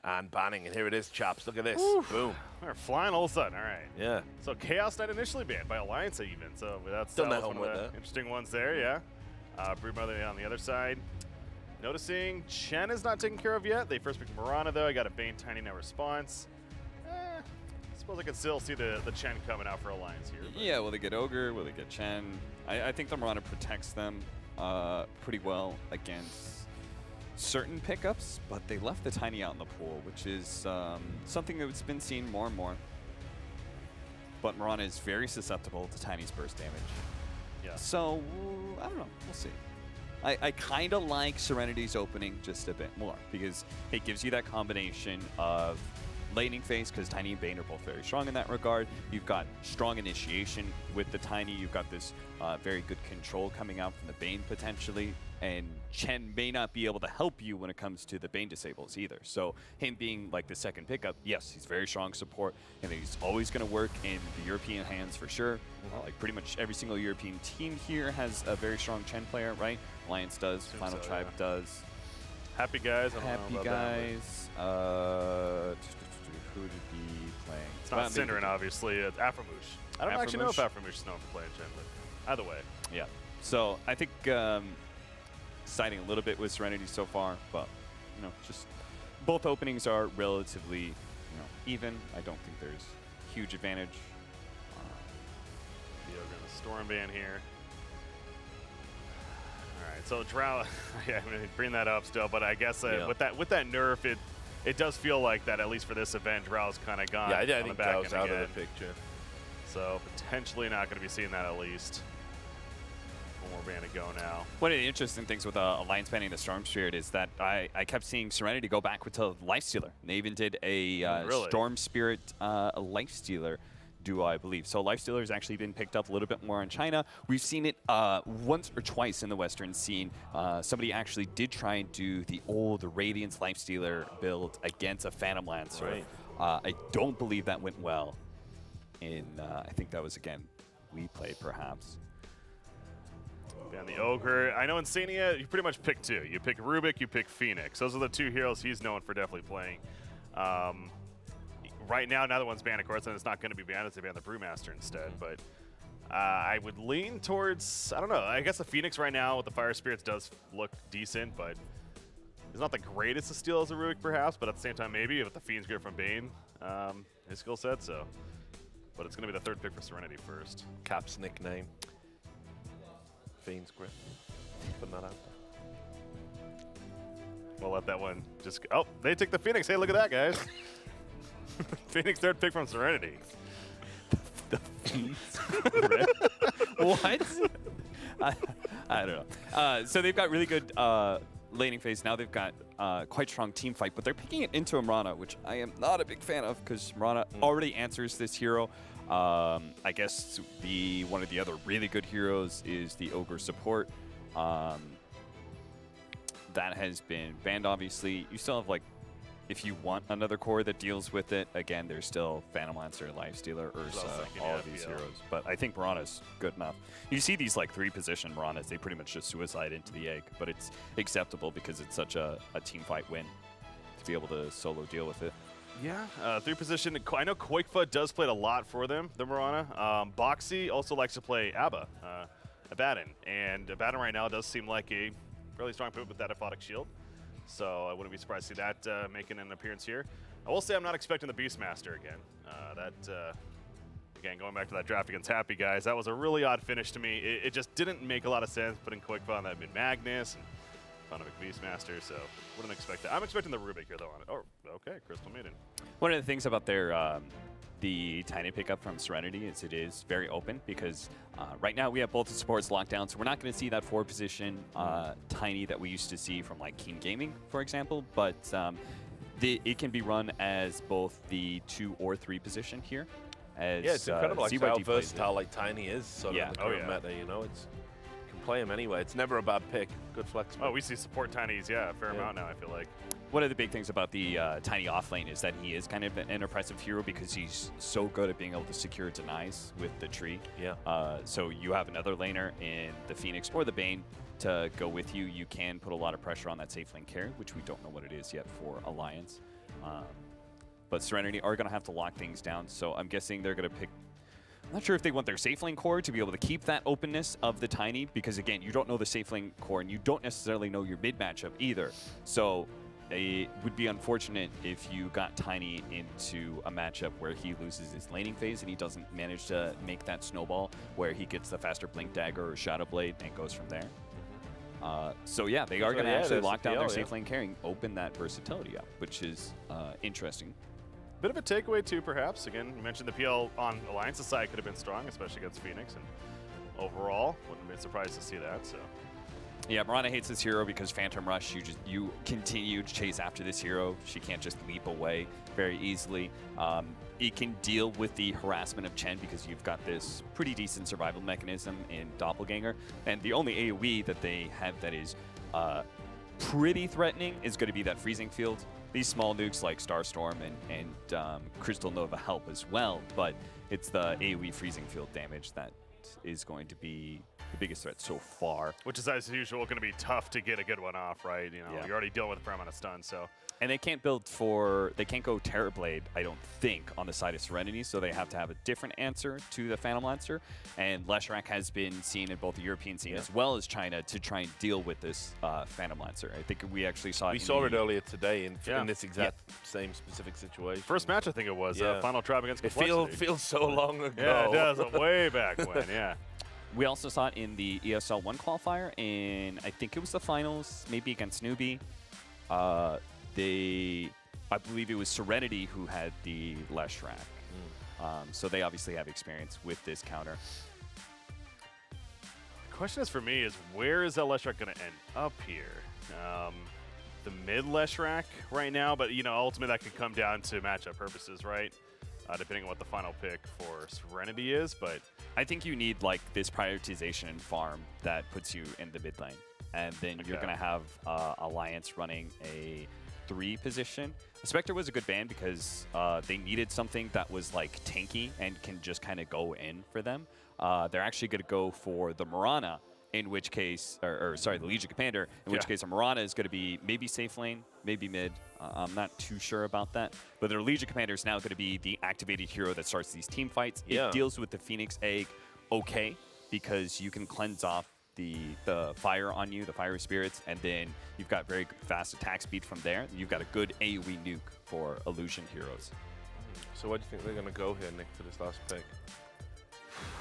And banning, and here it is, chaps. Look at this. Oof. Boom. We're flying all of a sudden. All right. Yeah. So Chaos Knight initially banned by Alliance even. So that's Done that that was one of the homework there. interesting ones there. Yeah. Broodmother on the other side. Noticing Chen is not taken care of yet. They first picked Mirana though. I got a Bane Tiny no response. I suppose I can still see the Chen coming out for Alliance here. Yeah, will they get Ogre? Will they get Chen? I think the Mirana protects them pretty well against certain pickups, but they left the Tiny out in the pool, which is something that's been seen more and more. But Mirana is very susceptible to Tiny's burst damage. Yeah. So, I don't know. We'll see. I kind of like Serenity's opening just a bit more because it gives you that combination of laning phase, because Tiny and Bane are both very strong in that regard. You've got strong initiation with the Tiny. You've got this very good control coming out from the Bane potentially. And Chen may not be able to help you when it comes to the Bane disables either. So him being like the second pickup, yes, he's very strong support, and he's always going to work in the European hands for sure. Like pretty much every single European team here has a very strong Chen player, right? Alliance does, Final Tribe does. Happy guys. I don't Happy know about guys. Who to be playing? It's not Cinderin, obviously. It's Aframoosh. I don't actually know if Aframoosh is known for playing Chen, but either way. Yeah. So I think siding a little bit with Serenity so far, but you know, just both openings are relatively even. I don't think there's huge advantage. The Ogre and the Storm Ban here. All right, so Drow, yeah, I'm gonna bring that up still, but I guess with that nerf, it does feel like that, at least for this event, Drow's kind of gone. Yeah, I on think the back Drow's end out again. of the picture. So potentially not going to be seeing that at least. One more ban to go now. One of the interesting things with Alliance banning the Storm Spirit is that I kept seeing Serenity go back with the Lifestealer. They even did a really? Storm Spirit Lifestealer duo, I believe. So Lifestealer has actually been picked up a little bit more in China. We've seen it once or twice in the Western scene. Somebody actually did try and do the old Radiance Lifestealer build against a Phantom Lancer. Right. I don't believe that went well. I think that was, again, we played perhaps. And the Ogre, I know in Insania, you pretty much pick two. You pick Rubik, you pick Phoenix. Those are the two heroes he's known for definitely playing. Right now, another one's banned, of course, and it's not going to be banned. It's banned the Brewmaster instead. But I would lean towards, I don't know, I guess the Phoenix right now with the Fire Spirits does look decent, but it's not the greatest of steal as a Rubik, perhaps, but at the same time, maybe with the Fiend's Grip from Bane, his skill set, so. But it's going to be the third pick for Serenity first. Cap's nickname. Fiend's Grip. Putting that out there. We'll let that one just go. Oh, they take the Phoenix. Hey, look at that, guys. Phoenix third pick from Serenity. The Fiend's Grip? What? I don't know. So they've got really good laning phase. Now they've got quite strong team fight, but they're picking it into a Mirana, which I am not a big fan of because Mirana already answers this hero. I guess one of the other really good heroes is the Ogre support. That has been banned, obviously. You still have, like, if you want another core that deals with it, again, there's still Phantom Lancer, Lifestealer, Ursa, all of these heroes. But I think Mirana's good enough. You see these, like, three-position Miranas, they pretty much just suicide into the egg, but it's acceptable because it's such a team fight win to be able to solo deal with it. Yeah, three position. I know Koikfa does play it a lot for them, the Mirana. Boxy also likes to play Abba, Abaddon. And Abaddon right now does seem like a fairly strong pivot with that Aphotic Shield. So I wouldn't be surprised to see that making an appearance here. I will say I'm not expecting the Beastmaster again. Again, going back to that draft against Happy Guys, that was a really odd finish to me. It just didn't make a lot of sense putting Koikfa on that mid-Magnus and Found a Beastmaster, so wouldn't expect that. I'm expecting the Rubik here, though. Oh, okay, Crystal Maiden. One of the things about their the Tiny pickup from Serenity is it is very open because right now we have both the supports locked down, so we're not going to see that 4-position Tiny that we used to see from like Keen Gaming, for example, but it can be run as both the 2 or 3 position here. As, yeah, it's incredible how versatile like Tiny is sort of in the current meta, you know. It's play him anyway. It's never a bad pick. Good flex. Oh, we see support Tinies, yeah, a fair amount now, I feel like. One of the big things about the Tiny offlane is that he is kind of an impressive hero because he's so good at being able to secure denies with the tree. Yeah. So you have another laner in the Phoenix or the Bane to go with you. You can put a lot of pressure on that safe lane carry, which we don't know what it is yet for Alliance. But Serenity are going to have to lock things down, so I'm guessing they're going to pick... I'm not sure if they want their safe lane core to be able to keep that openness of the Tiny, because again, you don't know the safe lane core, and you don't necessarily know your mid matchup either. So it would be unfortunate if you got Tiny into a matchup where he loses his laning phase and he doesn't manage to make that snowball where he gets the faster Blink Dagger or Shadow Blade and goes from there. So yeah, they are going to actually lock down their safe lane carrying, open that versatility up, which is interesting. Bit of a takeaway too, perhaps. Again, you mentioned the PL on Alliance's side could have been strong, especially against Phoenix, and overall, wouldn't have been surprised to see that. So, yeah, Mirana hates this hero because Phantom Rush. You continue to chase after this hero. She can't just leap away very easily. It can deal with the harassment of Chen because you've got this pretty decent survival mechanism in Doppelganger, and the only AoE that they have that is pretty threatening is going to be that freezing field. These small nukes like Starstorm and Crystal Nova help as well, but it's the AoE freezing field damage that is going to be the biggest threat so far. Which is, as usual, going to be tough to get a good one off, right? You know, you're already dealing with a fair amount of stun, so. And they can't build they can't go Terrorblade, I don't think, on the side of Serenity, so they have to have a different answer to the Phantom Lancer. And Leshrac has been seen in both the European scene as well as China to try and deal with this Phantom Lancer. I think we actually saw it. We saw it earlier today in this exact same specific situation. First match, I think it was, Final Tribe against Complexity. It feels so long ago. Yeah, it does, way back when, yeah. We also saw it in the ESL 1 qualifier in, I think it was the finals, maybe against Newbie. I believe it was Serenity who had the Leshrac. So they obviously have experience with this counter. The question is for me is, where is that Leshrac going to end up here? The mid Leshrac right now, but you know, ultimately that could come down to matchup purposes, right? Depending on what the final pick for Serenity is, but I think you need like this prioritization and farm that puts you in the mid lane, and then you're going to have Alliance running a 3 position. Spectre was a good ban because they needed something that was like tanky and can just kind of go in for them. They're actually going to go for the Mirana, in which case, or sorry, the Legion Commander, in which case a Mirana is going to be maybe safe lane, maybe mid. I'm not too sure about that. But their Legion Commander is now going to be the activated hero that starts these team fights. It deals with the Phoenix Egg okay, because you can cleanse off the fire on you, the fire spirits, and then you've got very fast attack speed from there. You've got a good AoE nuke for illusion heroes. So what do you think they're going to go here, Nick, for this last pick?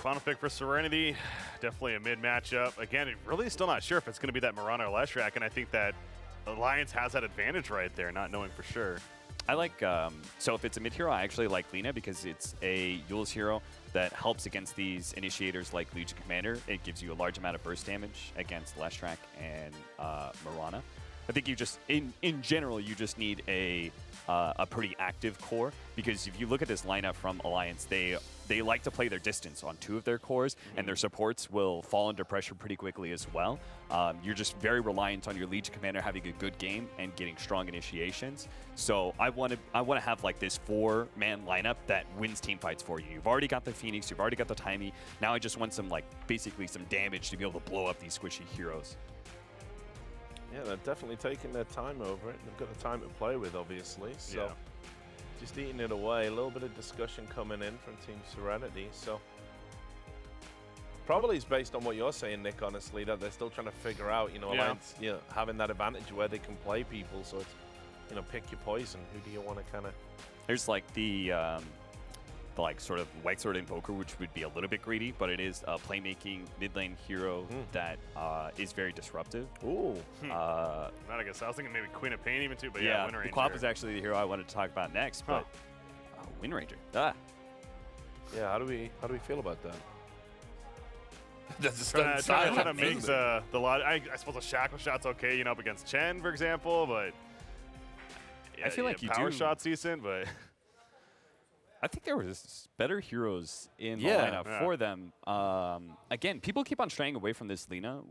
Final pick for Serenity, definitely a mid matchup. Again, really still not sure if it's going to be that Mirana or Leshrac, and I think that Alliance has that advantage right there, not knowing for sure. I like, so if it's a mid hero, I actually like Lina because it's a Yule's hero that helps against these initiators like Legion Commander. It gives you a large amount of burst damage against Leshrac and Mirana. I think you just, in general, you just need a pretty active core, because if you look at this lineup from Alliance, they like to play their distance on 2 of their cores, and their supports will fall under pressure pretty quickly as well. You're just very reliant on your Legion Commander having a good game and getting strong initiations. So I want to have like this 4-man lineup that wins team fights for you. You've already got the Phoenix, you've already got the Tiny. Now I just want some basically some damage to be able to blow up these squishy heroes. Yeah, they're definitely taking their time over it. They've got the time to play with, obviously. So just eating it away. A little bit of discussion coming in from Team Serenity. So probably is based on what you're saying, Nick, honestly, that they're still trying to figure out, Alliance, having that advantage where they can play people. So it's, pick your poison. Who do you want to kind of... There's like the sort of White Sword Invoker, which would be a little bit greedy, but it is a playmaking mid lane hero that is very disruptive. Ooh. Not, I guess I was thinking maybe Queen of Pain even too, but yeah, Wind Ranger. Quap is actually the hero I wanted to talk about next, but Wind Ranger. Yeah, how do we feel about that? That's trying to make the lot. I suppose a shackle shot's okay, up against Chen, for example, but I feel like you power do. shot's decent, but I think there was better heroes in the lineup for them. Again, people keep on straying away from this Lina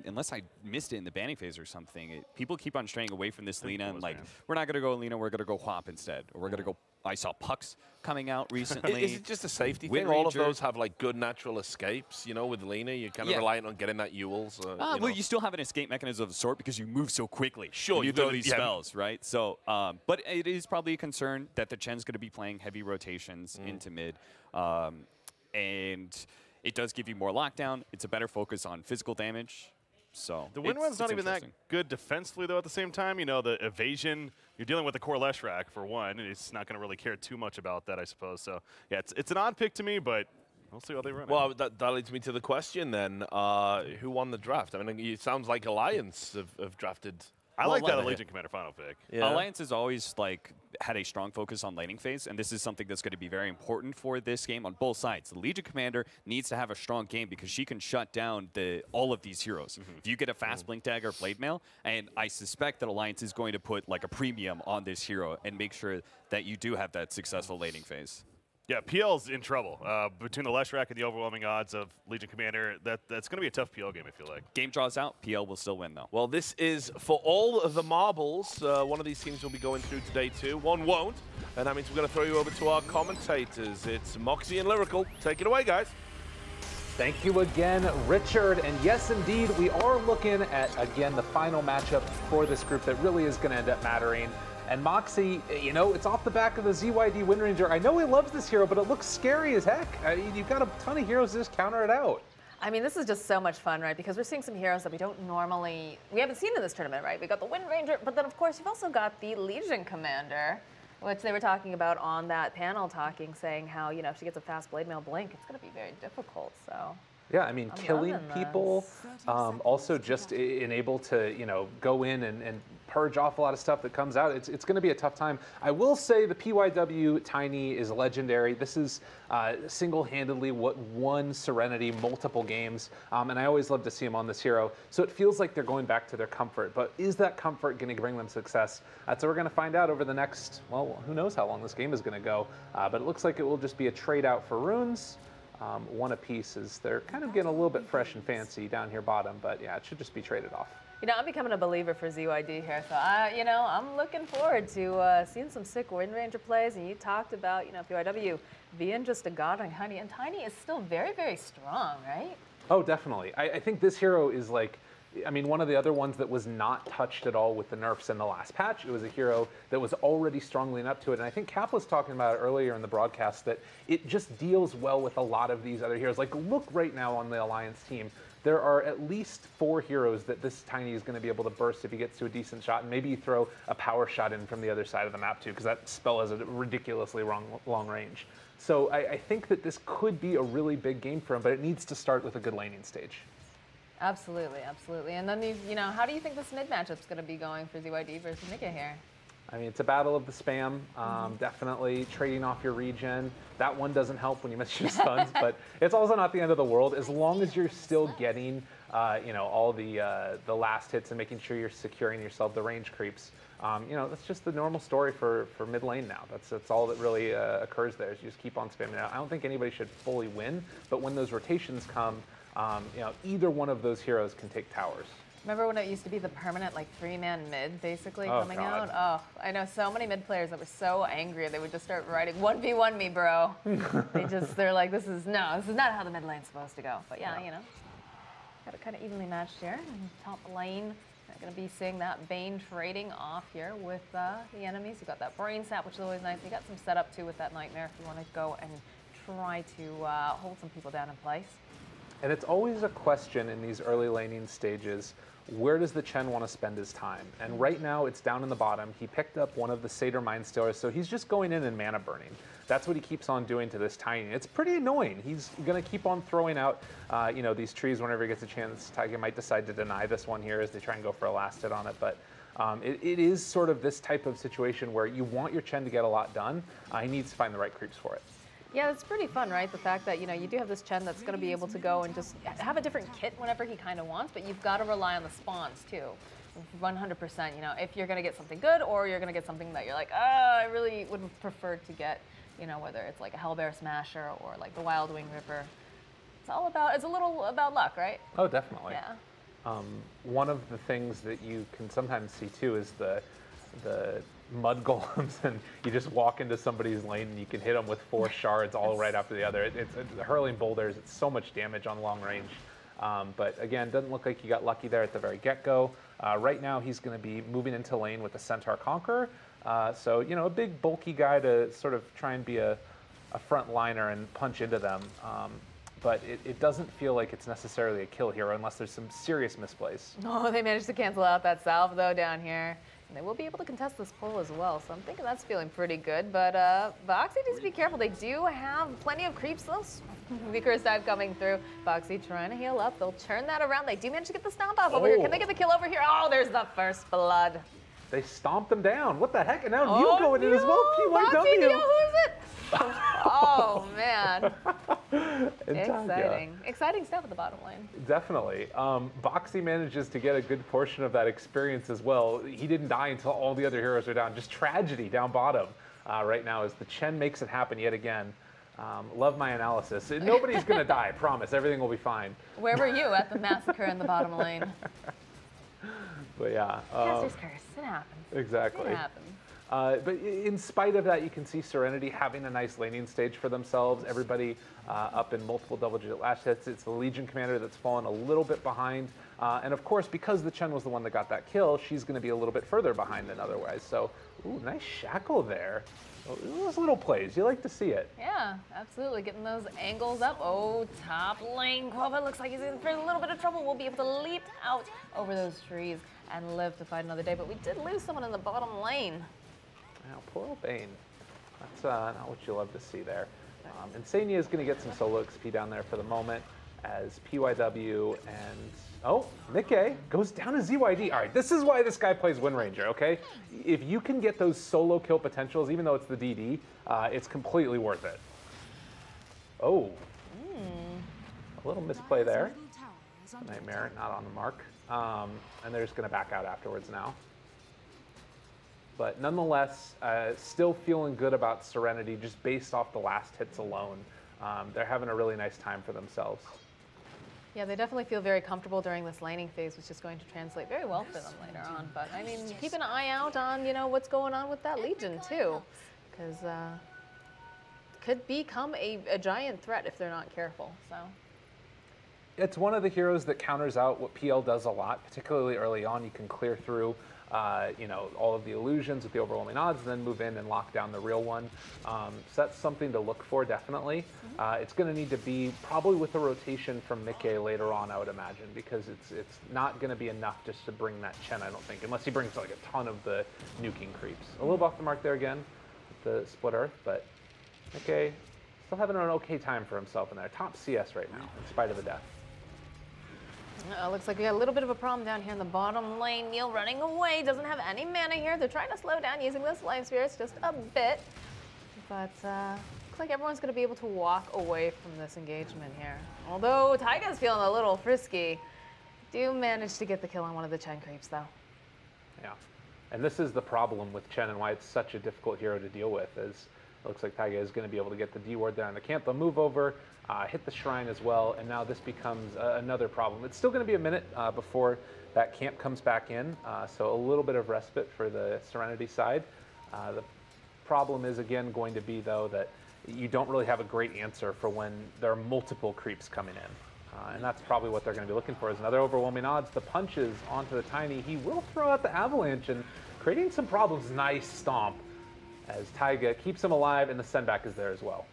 unless I missed it in the banning phase or something. People keep on straying away from this Lina and we're not going to go Lina, we're going to go Hwap instead. Or we're going to go I saw pucks coming out recently. Is it just a safety Wind thing? All of Ranger. those have like good natural escapes. You know, with Lena, you're kind of reliant on getting that Ewell. So, well, you still have an escape mechanism of sort because you move so quickly. Sure, when you throw these yeah. spells, right? So, but it is probably a concern that the Chen's going to be playing heavy rotations into mid, and it does give you more lockdown. It's a better focus on physical damage. So the win run's not even that good defensively, though, at the same time. You know, the evasion, you're dealing with the core Leshrac, for one, and he's not going to really care too much about that, I suppose. So, yeah, it's an odd pick to me, but we'll see how they run it. Well, that leads me to the question then. Who won the draft? I mean, it sounds like Alliance have drafted. I like that Legion Commander final pick. Yeah. Alliance has always had a strong focus on laning phase, and this is something that's going to be very important for this game on both sides. The Legion Commander needs to have a strong game because she can shut down all of these heroes. If you get a fast Blink Dagger Blade Mail, and I suspect that Alliance is going to put like a premium on this hero and make sure that you do have that successful laning phase. Yeah, PL's in trouble. Between the Leshrac and the overwhelming odds of Legion Commander, that's going to be a tough PL game, I feel like. Game draws out, PL will still win, though. Well, this is for all of the marbles. One of these teams will be going through today, too. One won't. And that means we're going to throw you over to our commentators. It's Moxie and Lyrical. Take it away, guys. Thank you again, Richard. And yes, indeed, we are looking at, again, the final matchup for this group that really is going to end up mattering. And Moxie, you know, it's off the back of the ZYD Wind Ranger. I know he loves this hero, but it looks scary as heck. You've got a ton of heroes to just counter it out. I mean, this is just so much fun, right? Because we're seeing some heroes that we haven't seen in this tournament, right? We got the Wind Ranger, but then of course you've also got the Legion Commander, which they were talking about on that panel saying how, you know, if she gets a fast Blade Mail Blink, it's going to be very difficult, so. Yeah, I mean, killing people, also just able to, you know, go in and purge off a lot of stuff that comes out. It's going to be a tough time. I will say the PYW Tiny is legendary. This is single-handedly what won Serenity multiple games, and I always love to see him on this hero. So it feels like they're going back to their comfort, but is that comfort going to bring them success? That's what we're going to find out over the next, well, who knows how long this game is going to go, but it looks like it will just be a trade out for runes. One apiece as they're kind of getting a little bit fresh and fancy down here bottom, but yeah, it should just be traded off. You know, I'm becoming a believer for ZYD here, so you know, I'm looking forward to seeing some sick Wind Ranger plays. And you talked about, you know, PYW being just a god on Tiny, and Tiny is still very, very strong, right? Oh, definitely. I think this hero is like, I mean, one of the other ones that was not touched at all with the nerfs in the last patch. It was a hero that was already strong leading up to it. And I think Cap was talking about it earlier in the broadcast that it just deals well with a lot of these other heroes. Like, look right now on the Alliance team. There are at least 4 heroes that this Tiny is going to be able to burst if he gets to a decent shot. And maybe you throw a power shot in from the other side of the map, too, because that spell has a ridiculously long range. So I think that this could be a really big game for him, but it needs to start with a good laning stage. Absolutely, absolutely. And then, you know, how do you think this mid matchup's going to be going for ZYD versus Nika here? I mean, it's a battle of the spam. Definitely trading off your regen. That one doesn't help when you miss your stuns, but it's also not the end of the world as long as you're still getting, you know, all the last hits and making sure you're securing yourself the range creeps. You know, that's just the normal story for mid lane now. That's all that really occurs there is you just keep on spamming out. I don't think anybody should fully win, but when those rotations come, you know, either one of those heroes can take towers. Remember when it used to be the permanent, like, 3-man mid, basically, coming God. out? Oh, I know so many mid players that were so angry they would just start writing 1v1 me, bro. They're like, this is not how the mid lane's supposed to go. But yeah, you know, got it kind of evenly matched here. And top lane, going to be seeing that Bane trading off here with the enemies. You got that Brain Sap, which is always nice. You got some setup too with that Nightmare if you want to go and try to hold some people down in place. And it's always a question in these early laning stages, where does the Chen want to spend his time? And right now it's down in the bottom. He picked up one of the Satyr Mind Stealers, so he's just going in and mana burning. That's what he keeps on doing to this Tiny. It's pretty annoying. He's going to keep on throwing out, you know, these trees whenever he gets a chance. Tiger might decide to deny this one here as they try and go for a last hit on it, but it is sort of this type of situation where you want your Chen to get a lot done. He needs to find the right creeps for it. Yeah, it's pretty fun, right? The fact that, you know, you do have this Chen that's going to be able to go and just have a different kit whenever he kind of wants, but you've got to rely on the spawns, too. 100%, you know, if you're going to get something good or you're going to get something that you're like, I really would prefer to get, you know, whether it's like a Hellbear Smasher or like the Wild Wing Ripper. It's a little about luck, right? Oh, definitely. Yeah. One of the things that you can sometimes see, too, is the mud golems and you just walk into somebody's lane and you can hit them with 4 shards all right after the other. It's hurling boulders. It's so much damage on long range. But again, doesn't look like he got lucky there at the very get-go. Right now, he's going to be moving into lane with the Centaur Conqueror. So, you know, a big, bulky guy to sort of try and be a front liner and punch into them. But it doesn't feel like it's necessarily a kill hero unless there's some serious misplays. Oh, they managed to cancel out that salve, though, down here. And they will be able to contest this pull as well, so I'm thinking that's feeling pretty good. But Boxy needs to be careful. They do have plenty of creeps, though. Vickers dive coming through. Boxy trying to heal up. They'll turn that around. They do manage to get the stomp off over here. Can they get the kill over here? Oh, there's the first blood. They stomped them down. What the heck? And now Neil going in as well. PYW. Boxy, Neil, who is it? Oh, man. Exciting. Exciting stuff at the bottom lane. Definitely. Boxy manages to get a good portion of that experience as well. He didn't die until all the other heroes are down. Just tragedy down bottom right now as the Chen makes it happen yet again. Love my analysis. Nobody's going to die, I promise. Everything will be fine. Where were you at the massacre in the bottom lane? But yeah. Caster's curse. It happens. Exactly. It happens. But in spite of that, you can see Serenity having a nice laning stage for themselves. Everybody up in multiple double-digit lash hits. It's the Legion commander that's fallen a little bit behind. And of course, because the Chen was the one that got that kill, she's going to be a little bit further behind than otherwise. So, ooh, nice shackle there. Those little plays, you like to see it. Yeah, absolutely. Getting those angles up. Oh, top lane. Quova looks like he's in for a little bit of trouble. We'll be able to leap out over those trees and live to fight another day. But we did lose someone in the bottom lane. Now, poor old Bane. That's not what you love to see there. Insania is going to get some solo XP down there for the moment as PYW and, oh, Mickey goes down to ZYD. All right, this is why this guy plays Wind Ranger, okay? If you can get those solo kill potentials, even though it's the DD, it's completely worth it. Oh, a little misplay there. Nightmare, not on the mark. And they're just going to back out afterwards now. But nonetheless, still feeling good about Serenity just based off the last hits alone. They're having a really nice time for themselves. Yeah, they definitely feel very comfortable during this laning phase, which is going to translate very well for them later on. But, I mean, keep an eye out on, you know, what's going on with that Legion, too. Because could become a giant threat if they're not careful, so. It's one of the heroes that counters out what PL does a lot, particularly early on. You can clear through you know, all of the illusions with the overwhelming odds, and then move in and lock down the real one. So that's something to look for, definitely. It's going to need to be probably with a rotation from Mickey later on, I would imagine, because it's not going to be enough just to bring that Chen, I don't think, unless he brings like a ton of the nuking creeps. A little off the mark there again with the split earth, but Mickey still having an okay time for himself in there. Top CS right now, in spite of the death. Looks like we got a little bit of a problem down here in the bottom lane. Neil running away, doesn't have any mana here. They're trying to slow down using those Life Spirits just a bit. But looks like everyone's going to be able to walk away from this engagement here. Although Taiga's feeling a little frisky. Do manage to get the kill on one of the Chen creeps, though. Yeah, and this is the problem with Chen and why it's such a difficult hero to deal with, is it looks like Taiga is going to be able to get the D ward there on the camp. They'll move over, hit the shrine as well, and now this becomes another problem. It's still going to be a minute before that camp comes back in, so a little bit of respite for the Serenity side. The problem is, again, going to be, though, that you don't really have a great answer for when there are multiple creeps coming in. And that's probably what they're going to be looking for, is another overwhelming odds. The punches onto the Tiny. He will throw out the Avalanche and creating some problems. Nice stomp as Taiga keeps him alive, and the send back is there as well.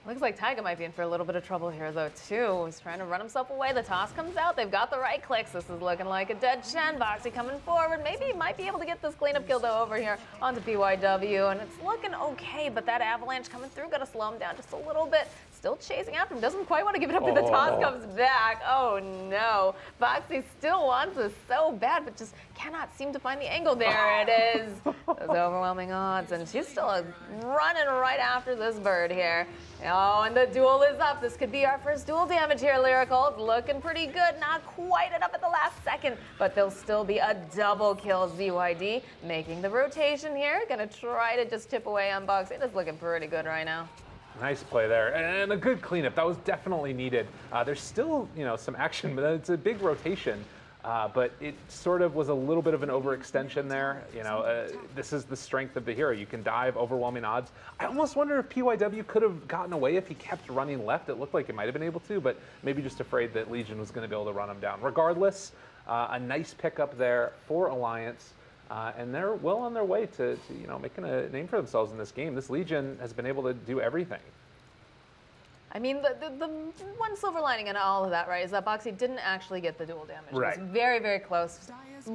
Looks like Taiga might be in for a little bit of trouble here, though, too. He's trying to run himself away. The toss comes out. They've got the right clicks. This is looking like a dead Chen. Boxy coming forward. Maybe he might be able to get this cleanup kill, though, over here onto PYW. And it's looking okay, but that Avalanche coming through, got to slow him down just a little bit. Still chasing after him. Doesn't quite want to give it up, but the toss comes back. Oh, no. Boxy still wants this so bad, but just cannot seem to find the angle. There it is. Those overwhelming odds. And she's still running right after this bird here. Oh, and the duel is up. This could be our first duel damage here, Lyrical. Looking pretty good. Not quite enough at the last second, but there'll still be a double kill. ZYD making the rotation here. Gonna try to just chip away on Boxy. It's looking pretty good right now. Nice play there, and a good cleanup. That was definitely needed. There's still, you know, some action, but it's a big rotation. but it sort of was a little bit of an overextension there. You know, this is the strength of the hero. You can dive, overwhelming odds. I almost wonder if PYW could have gotten away if he kept running left. It looked like he might have been able to, but maybe just afraid that Legion was going to be able to run him down. Regardless, a nice pickup there for Alliance, and they're well on their way to you know, making a name for themselves in this game. This Legion has been able to do everything. I mean, the one silver lining in all of that, right, is that Boxy didn't actually get the dual damage. Right. It was very, very close.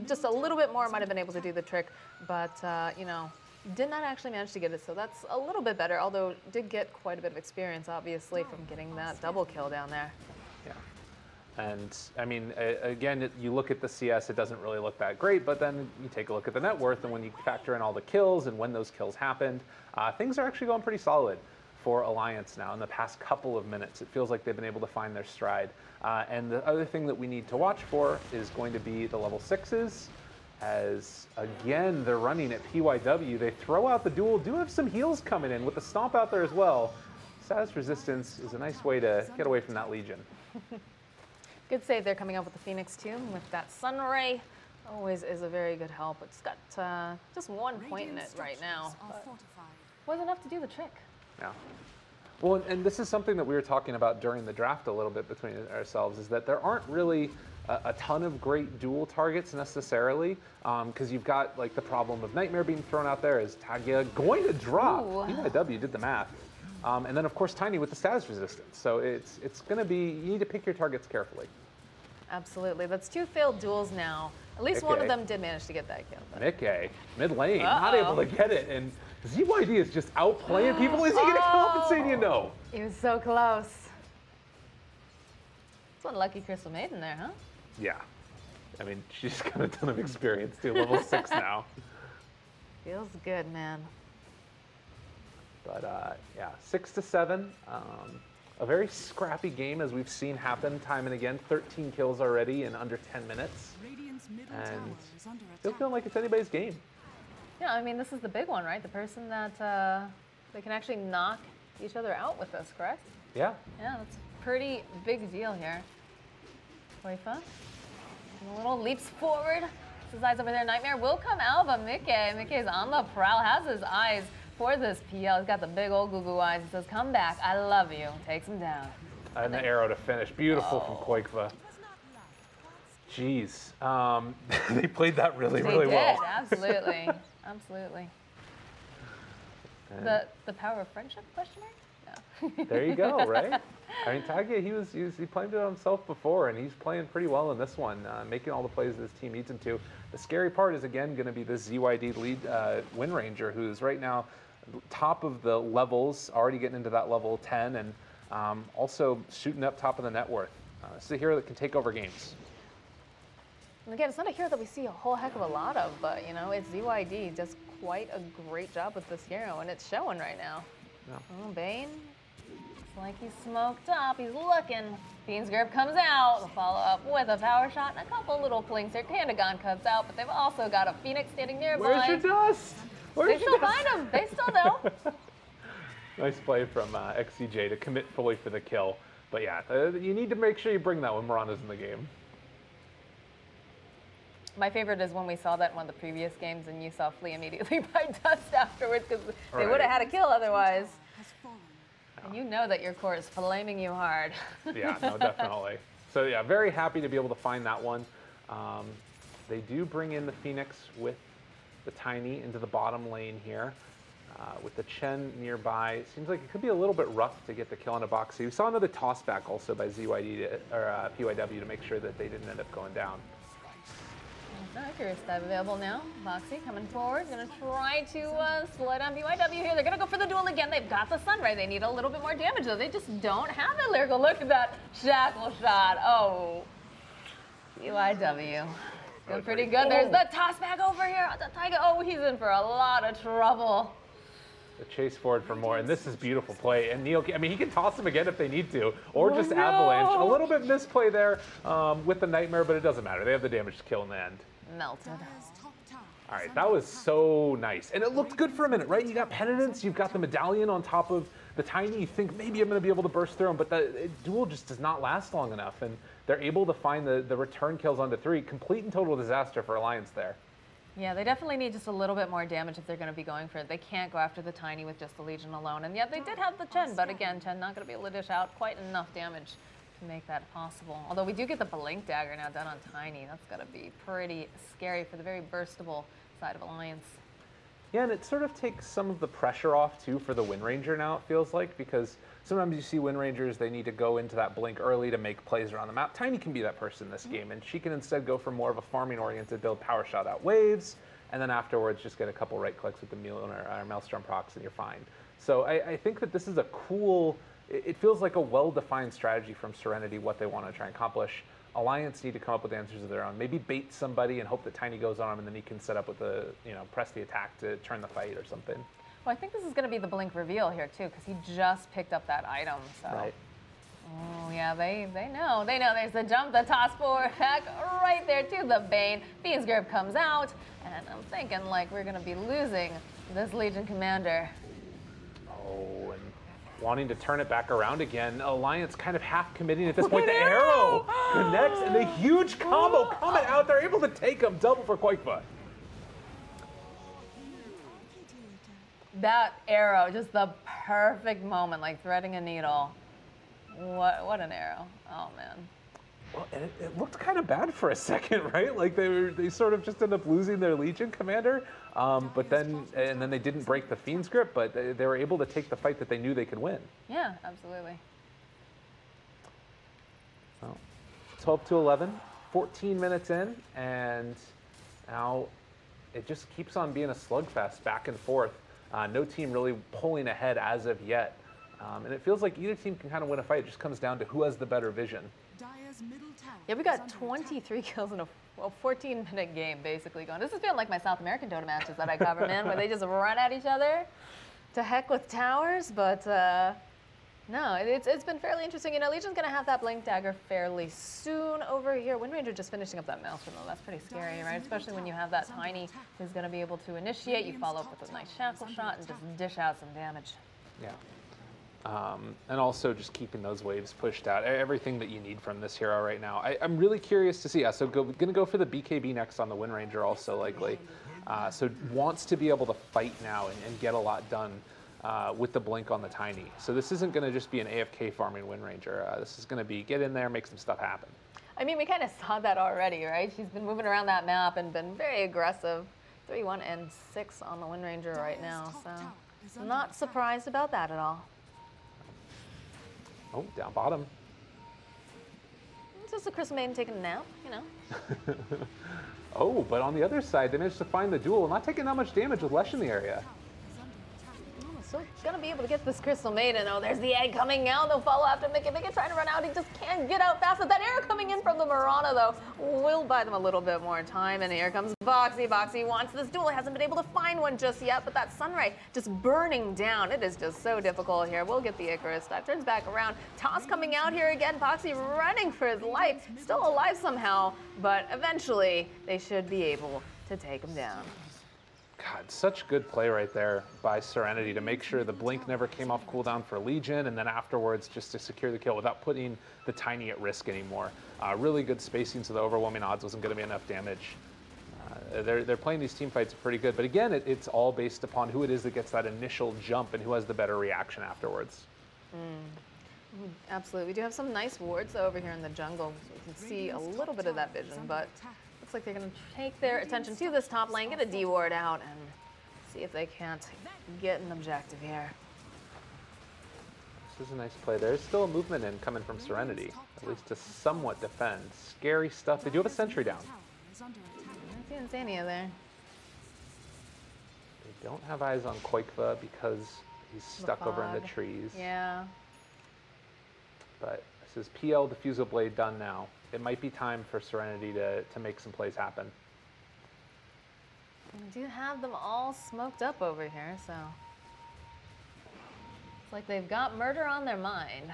Just a little bit more might have been able to do the trick, but, you know, did not actually manage to get it, so that's a little bit better, although did get quite a bit of experience, obviously, from getting that double kill down there. Yeah. And, I mean, again, you look at the CS, it doesn't really look that great, but then you take a look at the net worth, and when you factor in all the kills and when those kills happened, things are actually going pretty solid for Alliance now. In the past couple of minutes, it feels like they've been able to find their stride. And the other thing that we need to watch for is going to be the level 6s, as again, they're running at PYW. They throw out the duel, do have some heals coming in with the stomp out there as well. Status resistance is a nice way to get away from that Legion. Good save there coming up with the Phoenix too, with that Sun Ray. Always is a very good help. It's got just 1 point in it right now. Was enough to do the trick. Yeah. Well, and this is something that we were talking about during the draft a little bit between ourselves, is that there aren't really a ton of great dual targets necessarily, because you've got like the problem of Nightmare being thrown out there. Is Tagia going to drop? PYW did the math. And then of course Tiny with the status resistance. So it's going to be, you need to pick your targets carefully. Absolutely. That's 2 failed duels now. At least one of them did manage to get that kill. Mickey, mid lane, not able to get it. And ZYD is just outplaying people. Is he going to compensate you? No. He was so close. That's one lucky Crystal Maiden there, huh? Yeah. I mean, she's got a ton of experience too. Level 6 now. Feels good, man. But yeah, 6-7. A very scrappy game, as we've seen happen time and again. 13 kills already in under 10 minutes. And still feeling like it's anybody's game. Yeah, I mean, this is the big one, right? The person that they can actually knock each other out with this, correct? Yeah. Yeah, that's a pretty big deal here. Koifa, a little leaps forward. His eyes over there. Nightmare will come out, but Mickey's on the prowl, has his eyes for this PL. He's got the big old goo eyes. He says, come back, I love you. Takes him down. And the arrow to finish. Beautiful from Koifa. Jeez. They played that really well. They did, absolutely. Absolutely. The power of friendship, question mark? No. There you go, right? I mean, Tagia, he played it himself before, and he's playing pretty well in this one, making all the plays that his team needs him to. The scary part is, again, going to be this ZYD lead Wind Ranger, who's right now top of the levels, already getting into that level 10, and also shooting up top of the net worth. This is a hero that can take over games. And again, it's not a hero that we see a whole heck of a lot of, but, you know, it's ZYD does quite a great job with this hero, and it's showing right now. Yeah. Oh, Bane. It's like he's smoked up. He's looking. Fiend's Grip comes out. The follow-up with a power shot and a couple little plings here. Pandagon comes out, but they've also got a Phoenix standing nearby. Where's your dust? They still find him. They still know. Nice play from XCJ to commit fully for the kill. But yeah, you need to make sure you bring that when Mirana's in the game. My favorite is when we saw that in one of the previous games and you saw Flea immediately by dust afterwards because they would have had a kill otherwise. And you know that your core is flaming you hard. Yeah, no, definitely. So yeah, very happy to be able to find that one. They do bring in the Phoenix with the Tiny into the bottom lane here. With the Chen nearby, it seems like it could be a little bit rough to get the kill on a Boxy. We saw another toss back also by ZYD or PYW to make sure that they didn't end up going down. Accurate stab available now. Boxy coming forward, gonna try to slow down PYW here. They're gonna go for the duel again. They've got the Sunray. They need a little bit more damage though. They just don't have that lyrical. Look at that shackle shot. Oh, PYW. Doing pretty good. There's the toss back over here. The Tiger. Oh, he's in for a lot of trouble. The chase forward for more, and this is beautiful play. And Neil, I mean, he can toss him again if they need to, or just avalanche. A little bit misplay there with the Nightmare, but it doesn't matter. They have the damage to kill in the end. Melted. All right, that was so nice. And it looked good for a minute, right? You got Penitence, you've got the Medallion on top of the Tiny. You think maybe I'm going to be able to burst through him, but the duel just does not last long enough. And they're able to find the return kills onto 3. Complete and total disaster for Alliance there. Yeah, they definitely need just a little bit more damage if they're going to be going for it. They can't go after the Tiny with just the Legion alone. And yet they did have the Chen, but again, Chen not going to be able to dish out quite enough damage to make that possible. Although we do get the Blink Dagger now done on Tiny. That's got to be pretty scary for the very burstable side of Alliance. Yeah, and it sort of takes some of the pressure off, too, for the Wind Ranger now, it feels like, because sometimes you see Wind Rangers, they need to go into that blink early to make plays around the map. Tiny can be that person in this game, and she can instead go for more of a farming-oriented build, power shot out waves, and then afterwards just get a couple right clicks with the Maelstrom procs, and you're fine. So I think that this is a cool, it feels like a well-defined strategy from Serenity, what they want to try and accomplish. Alliance need to come up with answers of their own. Maybe bait somebody and hope that Tiny goes on him, and then he can set up with the, press the attack to turn the fight or something. Well, I think this is going to be the Blink reveal here, too, because he just picked up that item, so. Right. Oh, yeah, they know. They know there's the jump, the toss forward hack right there, too. The Bane. Fiend's Grip comes out, and I'm thinking, like, we're going to be losing this Legion Commander. Oh, and wanting to turn it back around again. Alliance kind of half committing at this point. The arrow connects, and the huge combo coming out. They're able to take him double for Quakefoot. That arrow, just the perfect moment, like threading a needle. What an arrow. Oh, man. Well, and it looked kind of bad for a second, right? Like they sort of just ended up losing their Legion commander, but then they didn't break the Fiend's Grip, but they were able to take the fight that they knew they could win. Yeah, absolutely. Well, 12 to 11, 14 minutes in, and now it just keeps on being a slugfest back and forth. No team really pulling ahead as of yet. And it feels like either team can kind of win a fight. It just comes down to who has the better vision. Yeah, we got 23 kills in a 14-minute game, basically going. This is feeling like my South American Dota matches that I cover, man, where they just run at each other to heck with towers. But no, it's been fairly interesting. Legion's going to have that Blink Dagger fairly soon over here. Wind Ranger just finishing up that Maelstrom, though. That's pretty scary, right? Especially when you have that Tiny who's going to be able to initiate. You follow up with a nice Shackle Shot and just dish out some damage. Yeah. And also just keeping those waves pushed out. Everything that you need from this hero right now. I'm really curious to see. So going to go for the BKB next on the Wind Ranger also likely. So wants to be able to fight now and get a lot done with the blink on the Tiny. So this isn't going to just be an AFK farming Wind Ranger. This is going to be get in there, make some stuff happen. I mean, we kind of saw that already, right? She's been moving around that map and been very aggressive. 3-1 and 6 on the Wind Ranger right now. So not surprised about that at all. Oh, down bottom. It's just a Crystal Maiden taking a nap, Oh, but on the other side, they managed to find the duel, not taking that much damage with Lesh in the area. So gonna be able to get this Crystal Maiden. Oh, there's the egg coming out. They'll follow after Mickey. Mickey trying to run out. He just can't get out fast. That arrow coming in from the Mirana, though, will buy them a little bit more time. And here comes Boxy. Boxy wants this duel. Hasn't been able to find one just yet, but that Sunray just burning down. It is just so difficult here. We'll get the Icarus. That turns back around. Toss coming out here again. Boxy running for his life. Still alive somehow, but eventually they should be able to take him down. God, such good play right there by Serenity to make sure the blink never came off cooldown for Legion, and then afterwards just to secure the kill without putting the Tiny at risk anymore. Really good spacing, so the overwhelming odds wasn't going to be enough damage. They're playing these team fights pretty good, but again, it's all based upon who it is that gets that initial jump and who has the better reaction afterwards. Absolutely. We do have some nice wards over here in the jungle, so we can see a little bit of that vision, but looks like they're going to take their attention to this top lane, get a D ward out, and see if they can't get an objective here. This is a nice play. There's still a movement in coming from Serenity, at least to somewhat defend. Scary stuff. They do have a sentry down. Not seeing Zania there. They don't have eyes on Quakeva because he's stuck over in the trees. Yeah. But this is PL Diffusal Blade done now. It might be time for Serenity to make some plays happen. We do have them all smoked up over here, so it's like they've got murder on their mind.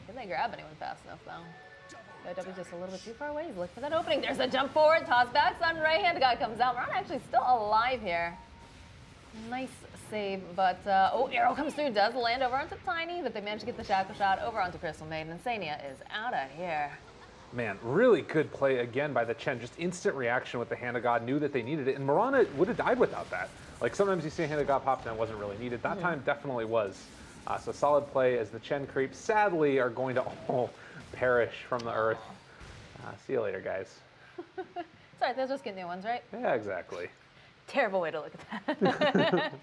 Can they grab anyone fast enough, though? W just a little bit too far away. He's looking for that opening. There's a jump forward, toss back, Sun right hand guy comes out. Ron actually still alive here. Nice save, but oh, arrow comes through, does land over onto Tiny, but they managed to get the Shackle Shot over onto Crystal Maiden, and Sania is out of here. Man, really good play again by the Chen. Just instant reaction with the Hand of God, knew that they needed it. And Mirana would have died without that. Like sometimes you see a Hand of God pop and it wasn't really needed. That time definitely was. So solid play as the Chen creeps sadly are going to all perish from the earth. See you later, guys. Sorry, those just get new ones, right? Yeah, exactly. Terrible way to look at that.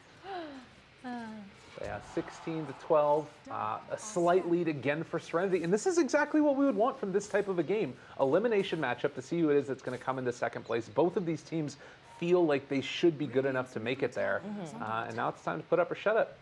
Yeah, 16 to 12, a slight lead again for Serenity, and this is exactly what we would want from this type of a game. Elimination matchup to see who it is that's going to come into second place. Both of these teams feel like they should be good enough to make it there, and now it's time to put up or shut up.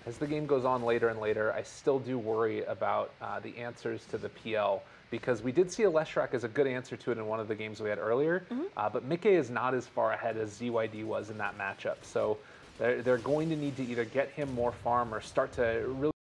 As the game goes on later and later, I still do worry about the answers to the PL, because we did see a Leshrac as a good answer to it in one of the games we had earlier, but Mickey is not as far ahead as ZYD was in that matchup. So they're going to need to either get him more farm or start to really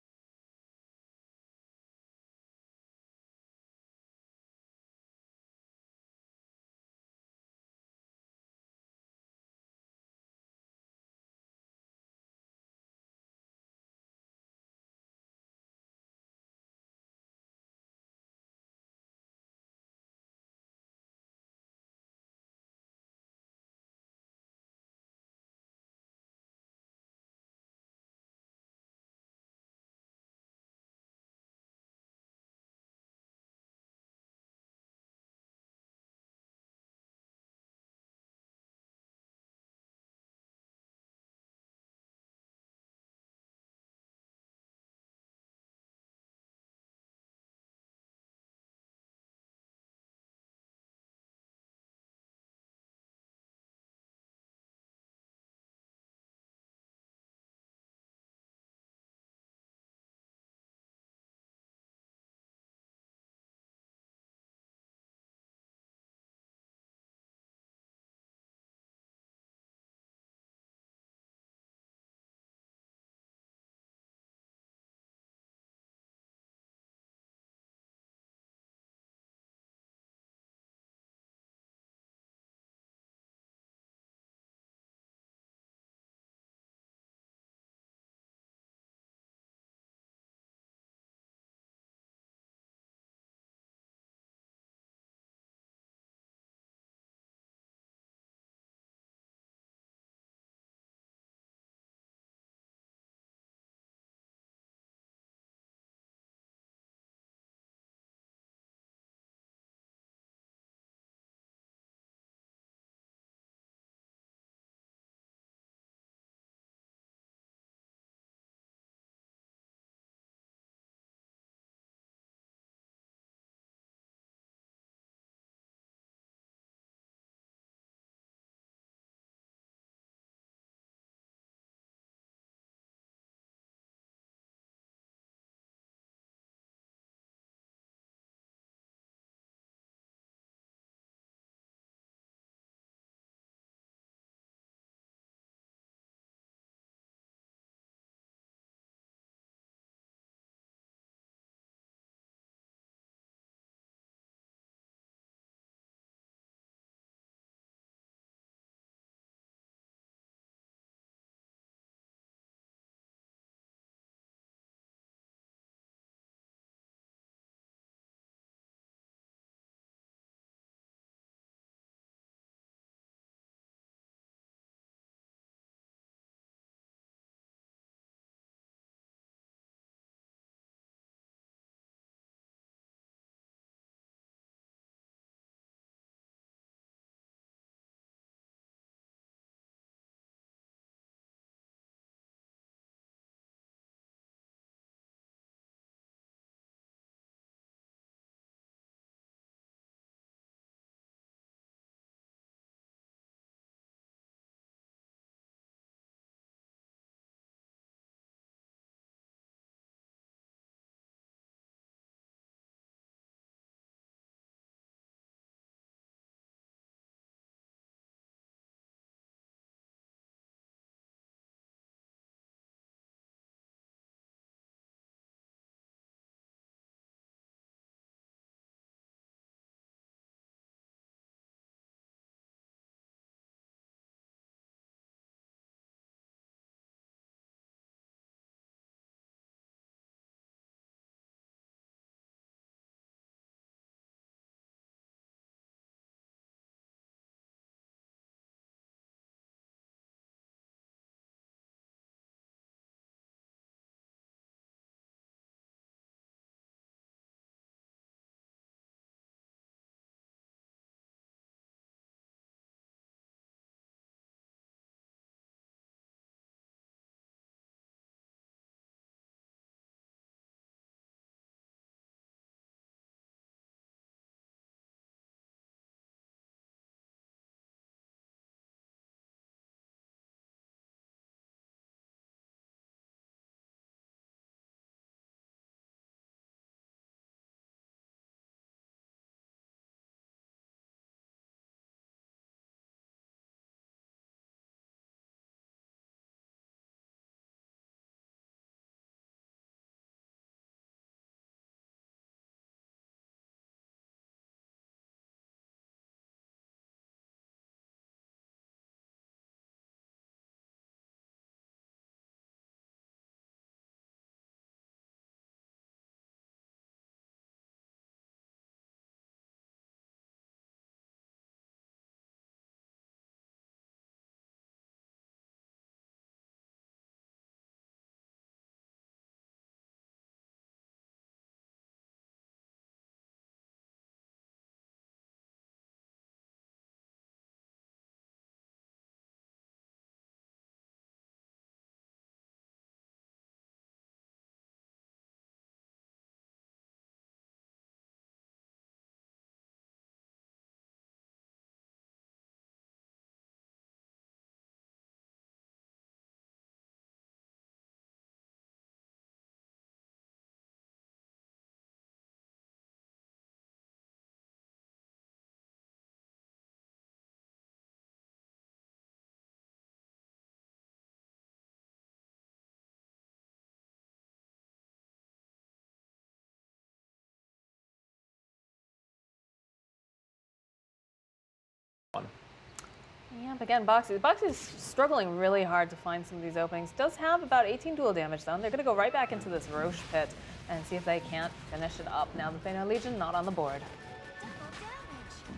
Yeah, but again, Boxy's struggling really hard to find some of these openings. Does have about 18 dual damage though. They're going to go right back into this Roche pit and see if they can't finish it up now that they know Legion not on the board.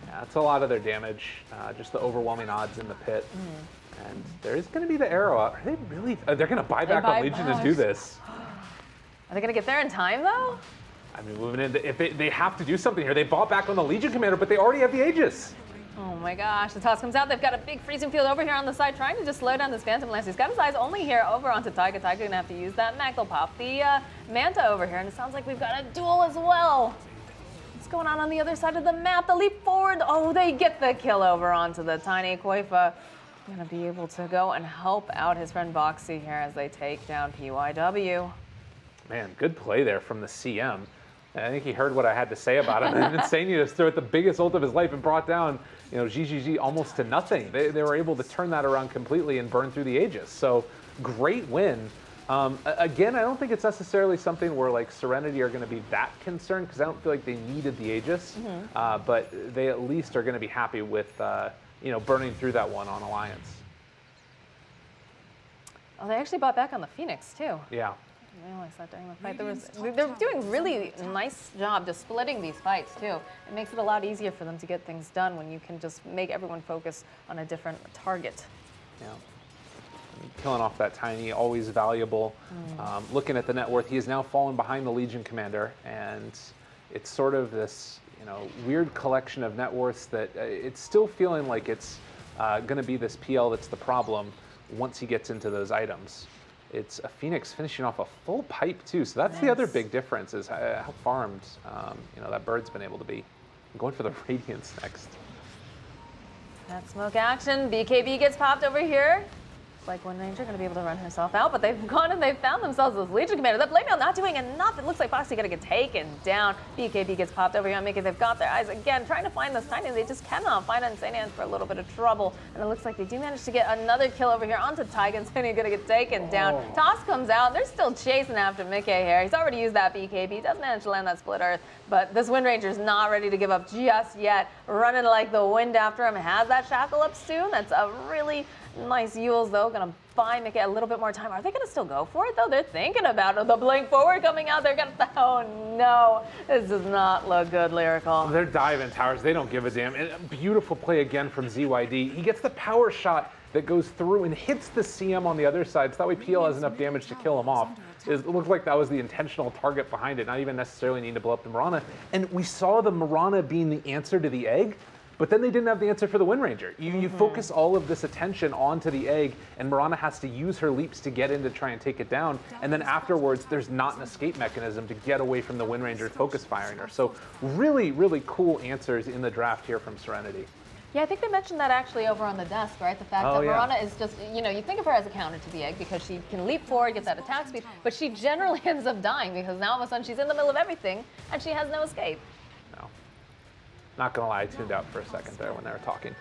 Yeah, that's a lot of their damage. Just the overwhelming odds in the pit. And there is going to be the arrow. Are they really? They're going to buy back on Legion to do this. Are they going to get there in time though? I mean, moving in, if they have to do something here. They bought back on the Legion Commander, but they already have the Aegis. Oh my gosh, the toss comes out. They've got a big freezing field over here on the side, trying to just slow down this Phantom Lance. He's got his eyes only here over onto Taiga. Taiga gonna have to use that Mech. They'll pop the Manta over here, and it sounds like we've got a duel as well. What's going on the other side of the map? The leap forward. Oh, they get the kill over onto the Tiny Koifa. Gonna be able to go and help out his friend Boxy here as they take down PYW. Man, good play there from the CM. I think he heard what I had to say about him. And Insania just threw out the biggest ult of his life and brought down, GGG almost to nothing. They were able to turn that around completely and burn through the Aegis. So great win. Again, I don't think it's necessarily something where like Serenity are going to be that concerned because I don't feel like they needed the Aegis. But they at least are going to be happy with burning through that one on Alliance. Oh, they actually bought back on the Phoenix too. Yeah. I realized that during the fight. They're doing a really nice job just splitting these fights too. It makes it a lot easier for them to get things done when you can just make everyone focus on a different target. Yeah. Killing off that Tiny, always valuable. Looking at the net worth, he has now fallen behind the Legion Commander, and it's sort of this weird collection of net worths that it's still feeling like it's going to be this PL that's the problem once he gets into those items. It's a Phoenix finishing off a full pipe too, so that's the other big difference is how farmed that bird's been able to be. I'm going for the Radiance next. That smoke action, BKB gets popped over here. Like Wind Ranger going to be able to run herself out, but they've gone and they've found themselves this Legion Commander. That Blade Mail not doing enough. It looks like Boxy going to get taken down. BKB gets popped over here on Mickey. They've got their eyes again, trying to find this Tiny. They just cannot find it. Insanian's for a little bit of trouble. And it looks like they do manage to get another kill over here onto Taiga. Insanian going to get taken down. Toss comes out. They're still chasing after Mickey here. He's already used that BKB. Does manage to land that Split Earth, but this Wind Ranger's not ready to give up just yet. Running like the wind after him. Has that Shackle up soon. That's a really nice Yules though. Gonna buy Mickey a little bit more time. Are they gonna still go for it though? They're thinking about it. The blink forward coming out. They're gonna. Oh no, this does not look good, Lyrical. They're diving towers. They don't give a damn. And a beautiful play again from ZYD. He gets the power shot that goes through and hits the CM on the other side. So that way PL has enough damage to kill him off. It looks like that was the intentional target behind it. Not even necessarily need to blow up the Mirana. And we saw the Mirana being the answer to the egg. But then they didn't have the answer for the Wind Ranger. You focus all of this attention onto the egg, and Mirana has to use her leaps to get in to try and take it down. And then afterwards, there's not an escape mechanism to get away from the Wind Ranger focus firing her. So really, really cool answers in the draft here from Serenity. Yeah, I think they mentioned that actually over on the desk, right? The fact that Mirana is just, you think of her as a counter to the egg because she can leap forward, get that attack speed, but she generally ends up dying because now all of a sudden she's in the middle of everything and she has no escape. Not gonna lie, I tuned out for a second there when they were talking.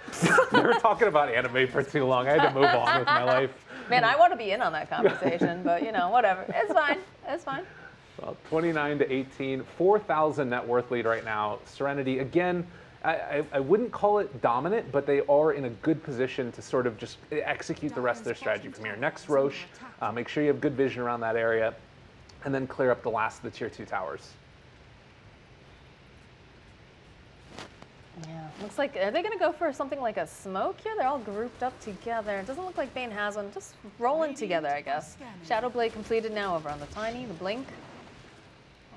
They were talking about anime for too long. I had to move on with my life. Man, I want to be in on that conversation, but whatever. It's fine. It's fine. Well, 29-18, 4,000 net worth lead right now. Serenity, again, I wouldn't call it dominant, but they are in a good position to sort of just execute the rest of their strategy from here. Next Roche, make sure you have good vision around that area, and then clear up the last of the tier 2 towers. Yeah, looks like, are they going to go for something like a smoke here? They're all grouped up together. It doesn't look like Bane has one. Just rolling together, I guess. Shadow Blade completed now over on the Tiny, the Blink.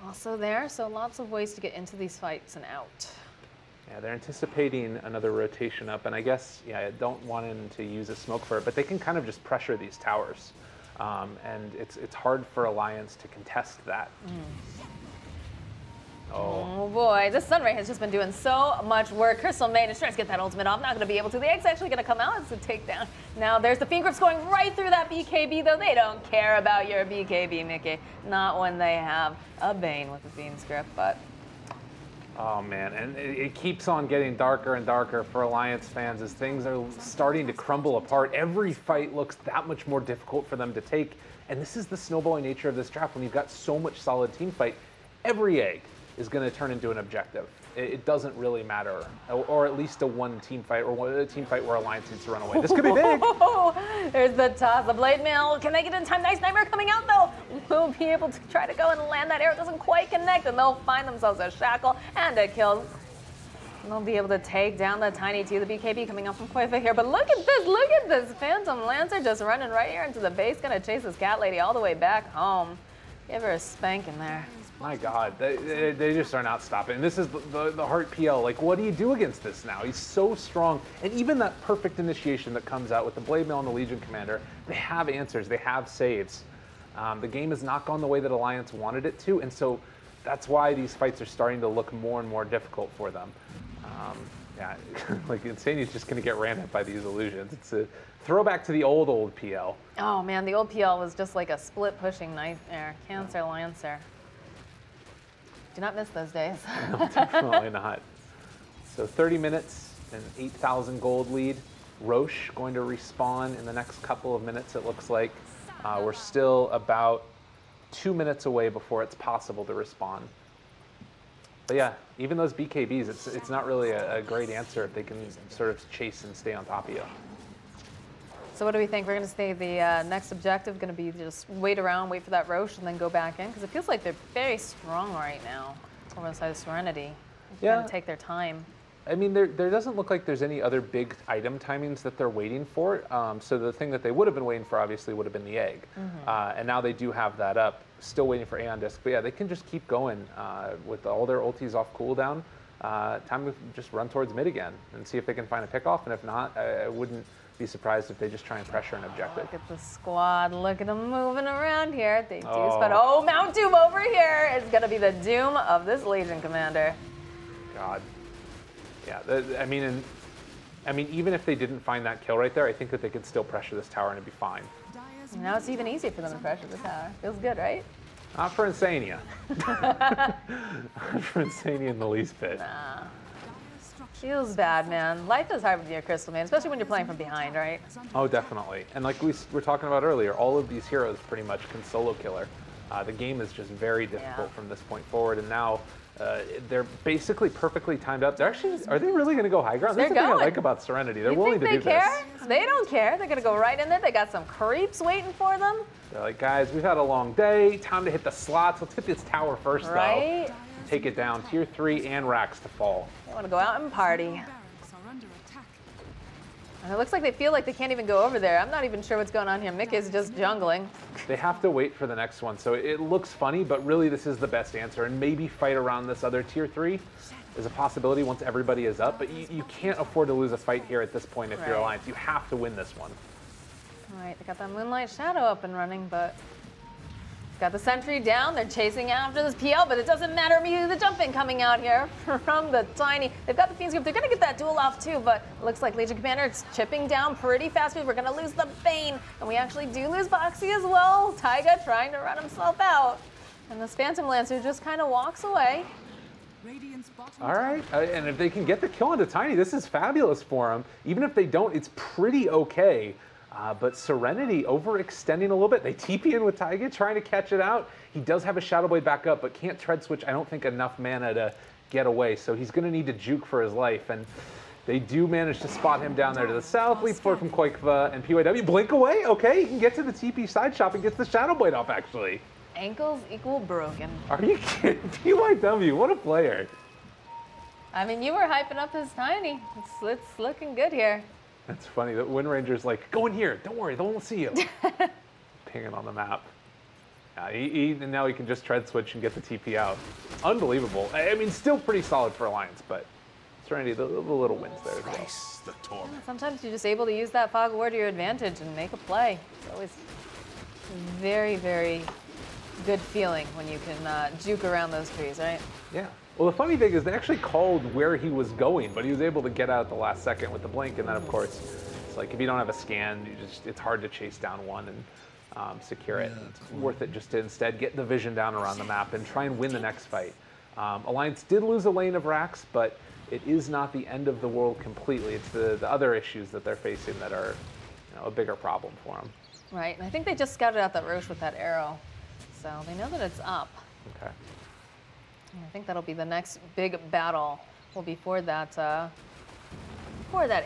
Also there, so lots of ways to get into these fights and out. Yeah, they're anticipating another rotation up, and I guess, I don't want him to use a smoke for it, but they can kind of just pressure these towers. And it's hard for Alliance to contest that. Oh boy, this Sunray has just been doing so much work. Crystal Maiden is trying to get that ultimate off, not going to be able to. The egg's actually going to come out as a takedown. Now there's the Fiend Grips going right through that BKB, though they don't care about your BKB, Mickey. Not when they have a Bane with the Fiend's Grip, but... Oh man, and it keeps on getting darker and darker for Alliance fans as things are starting to crumble apart. Every fight looks that much more difficult for them to take, and this is the snowballing nature of this draft when you've got so much solid team fight. Every egg is going to turn into an objective. It doesn't really matter, or at least a one team fight, or a team fight where Alliance needs to run away. This could be big. There's the toss, the blade mail. Can they get in time? Nice Nightmare coming out though. Will be able to try to go and land that arrow. It doesn't quite connect, and they'll find themselves a shackle and a kill. And they'll be able to take down the Tiny T, the BKB coming up from Koifa here. But look at this Phantom Lancer just running right here into the base, gonna chase this cat lady all the way back home. Give her a spanking there. My God, they just are not stopping. And this is the Heart PL. Like, what do you do against this now? He's so strong. And even that perfect initiation that comes out with the Blade Mail and the Legion Commander, they have answers, they have saves. The game has not gone the way that Alliance wanted it to, and so that's why these fights are starting to look more and more difficult for them. Yeah, like Insania's just going to get ran at by these illusions. It's a throwback to the old PL. Oh man, the old PL was just like a split pushing nightmare. Cancer Lancer. Do not miss those days. No, definitely not. So 30 minutes, an 8,000 gold lead. Roche going to respawn in the next couple of minutes, it looks like. We're still about 2 minutes away before it's possible to respawn. But yeah, even those BKBs, it's not really a great answer if they can sort of chase and stay on top of you. So what do we think? We're going to say the next objective is going to be just wait around, wait for that Roche, and then go back in? Because it feels like they're very strong right now over the side of Serenity. They're going to take their time. I mean, there doesn't look like there's any other big item timings that they're waiting for. So the thing that they would have been waiting for, obviously, would have been the egg. And now they do have that up. Still waiting for Aeon Disc. But yeah, they can just keep going with all their ultis off cooldown. Time to just run towards mid again and see if they can find a pickoff. And if not, I wouldn't be surprised if they just try and pressure an objective. Look at the squad. Look at them moving around here. They do spot. Oh, Mount Doom over here is going to be the doom of this Legion Commander. God. Yeah, I mean, even if they didn't find that kill right there, I think that they could still pressure this tower and it'd be fine. Now it's even easier for them to pressure the tower. Feels good, right? Not for Insania. Not for Insania in the least bit. Nah. Feels bad, man. Life is hard with your Crystal Man, especially when you're playing from behind, right? Oh, definitely. And like we were talking about earlier, all of these heroes pretty much can solo killer. The game is just very difficult from this point forward, and now they're basically perfectly timed up. Are they really going to go high ground? That's the thing I like about Serenity. They're willing to do this. They care? They don't care. They're going to go right in there. They got some creeps waiting for them. They're like, guys, we've had a long day. Time to hit the slots. Let's hit this tower first, though. Take it down. Tier 3 and Rax to fall. They want to go out and party. And it looks like they feel like they can't even go over there. I'm not even sure what's going on here. Mick is just jungling. They have to wait for the next one. So it looks funny, but really this is the best answer. And maybe fight around this other Tier 3 is a possibility once everybody is up. But you can't afford to lose a fight here at this point if you're Alliance. You have to win this one. All right, they got that Moonlight Shadow up and running, but got the sentry down. They're chasing after this PL, but it doesn't matter. Immediately the jumping coming out here from the Tiny. They've got the Fiend's Group. They're going to get that duel off too, but it looks like Legion Commander is chipping down pretty fast. We're going to lose the Bane, and we actually do lose Boxy as well. Taiga trying to run himself out, and this Phantom Lancer just kind of walks away. All right, and if they can get the kill onto Tiny, this is fabulous for them. Even if they don't, it's pretty okay. But Serenity overextending a little bit. They TP in with Taiga, trying to catch it out. He does have a Shadow Blade back up, but can't Tread Switch, I don't think, enough mana to get away. So he's going to need to juke for his life. And they do manage to spot him down there to the south. Leap forward from Koifa and PYW. Blink away. Okay, he can get to the TP side shop and gets the Shadow Blade off, actually. Ankles equal broken. Are you kidding? PYW, what a player. I mean, you were hyping up his Tiny. It's looking good here. That's funny. The Wind Ranger's like, go in here. Don't worry. They won't see you. Pinging on the map. And now he can just Tread Switch and get the TP out. Unbelievable. I mean, still pretty solid for Alliance, but Serenity, the little wins there as well. Sometimes you're just able to use that Fog War to your advantage and make a play. It's always very, very good feeling when you can juke around those trees, right? Yeah. Well, the funny thing is they actually called where he was going, but he was able to get out at the last second with the blink, and then, of course, it's like if you don't have a scan, it's hard to chase down one and secure it. It's worth it just to instead get the vision down around the map and try and win the next fight. Alliance did lose a lane of Rax, but it is not the end of the world completely. It's the other issues that they're facing that are a bigger problem for them. Right, and I think they just scouted out that Roche with that arrow, so they know that it's up. Okay. I think that'll be the next big battle. Will be for that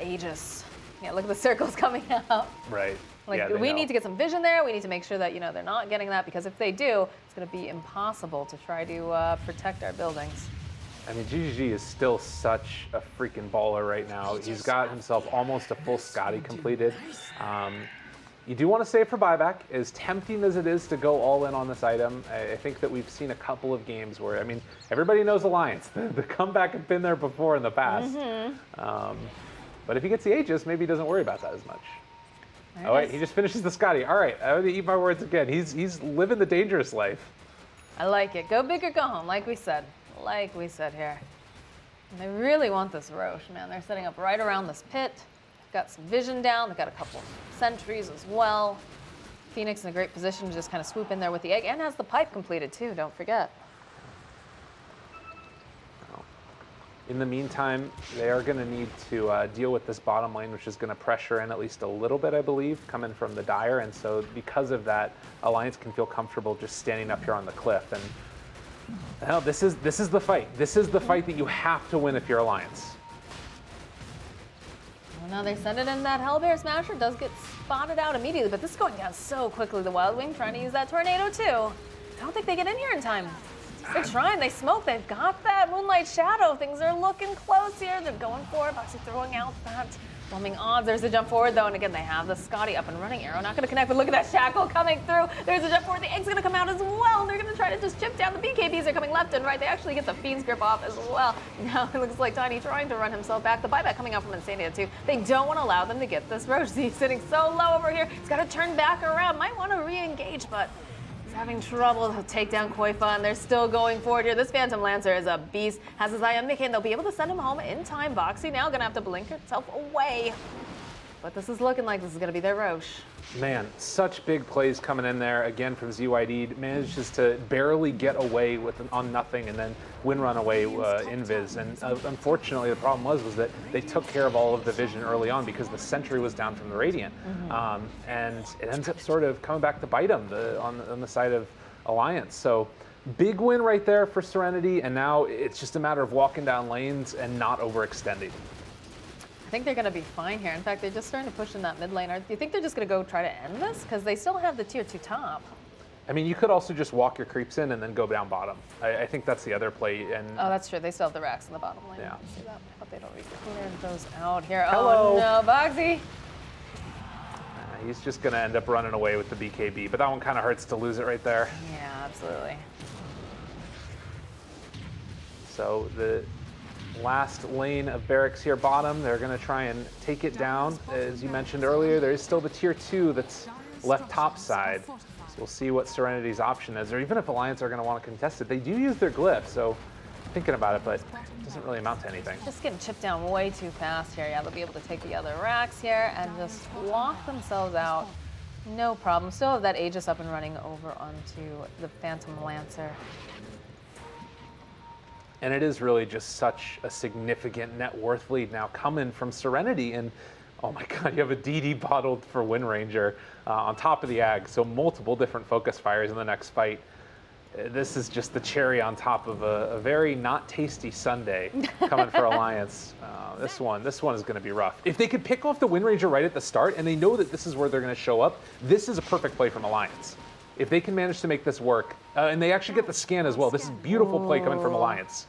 Aegis. Yeah, look at the circles coming out. Right. Like, yeah, we need to get some vision there. We need to make sure that, you know, they're not getting that, because if they do, it's going to be impossible to try to protect our buildings. I mean, GGG is still such a freaking baller right now. He's got himself almost a full Scotty completed. You do want to save for buyback. As tempting as it is to go all in on this item, I think that we've seen a couple of games where, I mean, everybody knows Alliance. The comeback has been there before in the past. But if he gets the Aegis, maybe he doesn't worry about that as much. Oh wait, he just finishes the Scotty. All right, I have to eat my words again. He's living the dangerous life. I like it. Go big or go home, like we said. Like we said here. And they really want this Roche, man. They're setting up right around this pit. Got some vision down. They've got a couple sentries as well. Phoenix in a great position to just kind of swoop in there with the egg, and has the pipe completed too, don't forget. In the meantime, they are going to need to deal with this bottom lane, which is going to pressure in at least a little bit, I believe, coming from the Dire. And so because of that, Alliance can feel comfortable just standing up here on the cliff. And well, this is the fight. This is the fight that you have to win if you're Alliance. Well, now they send it in. That Hellbear Smasher does get spotted out immediately, but this is going down so quickly. The Wild Wing trying to use that Tornado too. I don't think they get in here in time. They're trying, they smoke, they've got that Moonlight Shadow. Things are looking close here. They're going for it, Boxy throwing out that Whelming odds. There's a jump forward though, and again, they have the Scotty up and running. Arrow not gonna connect, but look at that Shackle coming through. There's a jump forward, the Egg's gonna come out as well, and they're gonna try to just chip down. The BKBs are coming left and right. They actually get the Fiend's Grip off as well. Now it looks like Tiny trying to run himself back. The buyback coming out from Insania too. They don't wanna allow them to get this Roche. He's sitting so low over here. He's gotta turn back around. Might wanna re-engage, but having trouble to take down Koifa, and they're still going forward here. This Phantom Lancer is a beast, has his eye on Mickey, and they'll be able to send him home in time. Boxy now gonna have to blink herself away. But this is looking like this is gonna be their Roche. Man, such big plays coming in there again from ZYD. Manages to barely get away with on nothing and then win run away invis. And unfortunately, the problem was that they took care of all of the vision early on because the sentry was down from the Radiant. And it ends up sort of coming back to bite them on the side of Alliance. So big win right there for Serenity. And now it's just a matter of walking down lanes and not overextending. I think they're going to be fine here. In fact, they're just starting to push in that mid lane. Do you think they're just going to go try to end this? Because they still have the tier 2 top. I mean, you could also just walk your creeps in and then go down bottom. I think that's the other play. And oh, that's true. They still have the racks in the bottom lane. Yeah. See that? I thought they'd already cleared those out here. Hello. Oh, no, Boxy. He's just going to end up running away with the BKB, but that one kind of hurts to lose it right there. Yeah, absolutely. So the last lane of barracks here bottom, they're going to try and take it down. As you mentioned earlier, there is still the tier 2 that's left top side. So we'll see what Serenity's option is, or even if Alliance are going to want to contest it. They do use their glyph, so thinking about it, but it doesn't really amount to anything. Just getting chipped down way too fast here. Yeah, they'll be able to take the other racks here and just walk themselves out. No problem. Still have that Aegis up and running over onto the Phantom Lancer. And it is really just such a significant net worth lead now coming from Serenity. And oh my God, you have a DD bottled for Wind Ranger on top of the Ag. So multiple different focus fires in the next fight. This is just the cherry on top of a very not tasty Sunday coming for Alliance. This one is going to be rough. If they could pick off the Wind Ranger right at the start and they know that this is where they're going to show up, this is a perfect play from Alliance. If they can manage to make this work, and they actually get the scan as well, this is beautiful play coming from Alliance.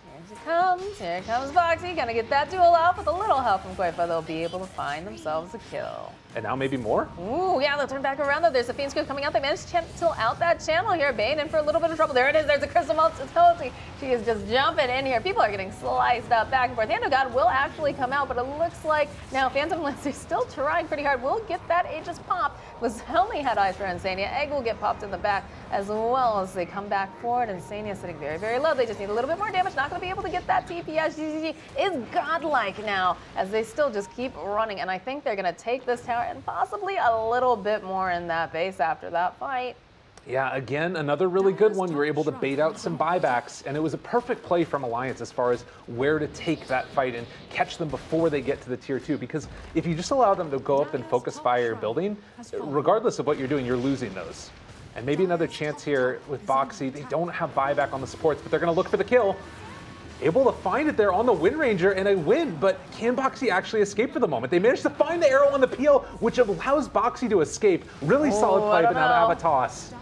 Here comes Boxy, gonna get that duel off with a little help from Koifa. They'll be able to find themselves a kill. And now maybe more? Ooh, yeah, they'll turn back around though. There's a Fiend's Grip coming out. They managed to cancel out that channel here. Bane in for a little bit of trouble. There it is, there's a Crystal Multitility. She is just jumping in here. People are getting sliced up back and forth. Hand of God will actually come out, but it looks like now Phantom Lancer still trying pretty hard. Will get that Aegis pop. Was only had eyes for Insania. Egg will get popped in the back as well as they come back forward. Insania sitting very, very low. They just need a little bit more damage. Not going to be able to get that TPS. GGG is godlike now as they still just keep running. And I think they're going to take this tower and possibly a little bit more in that base after that fight. Yeah, again, another really good one. You were able to bait out some buybacks, and it was a perfect play from Alliance as far as where to take that fight and catch them before they get to the tier 2. Because if you just allow them to go up and focus fire your building, regardless of what you're doing, you're losing those. And maybe another chance here with Boxy. They don't have buyback on the supports, but they're going to look for the kill. Able to find it there on the Wind Ranger and a win, but can Boxy actually escape for the moment? They managed to find the arrow on the PL, which allows Boxy to escape. Really solid play, but now to have a toss.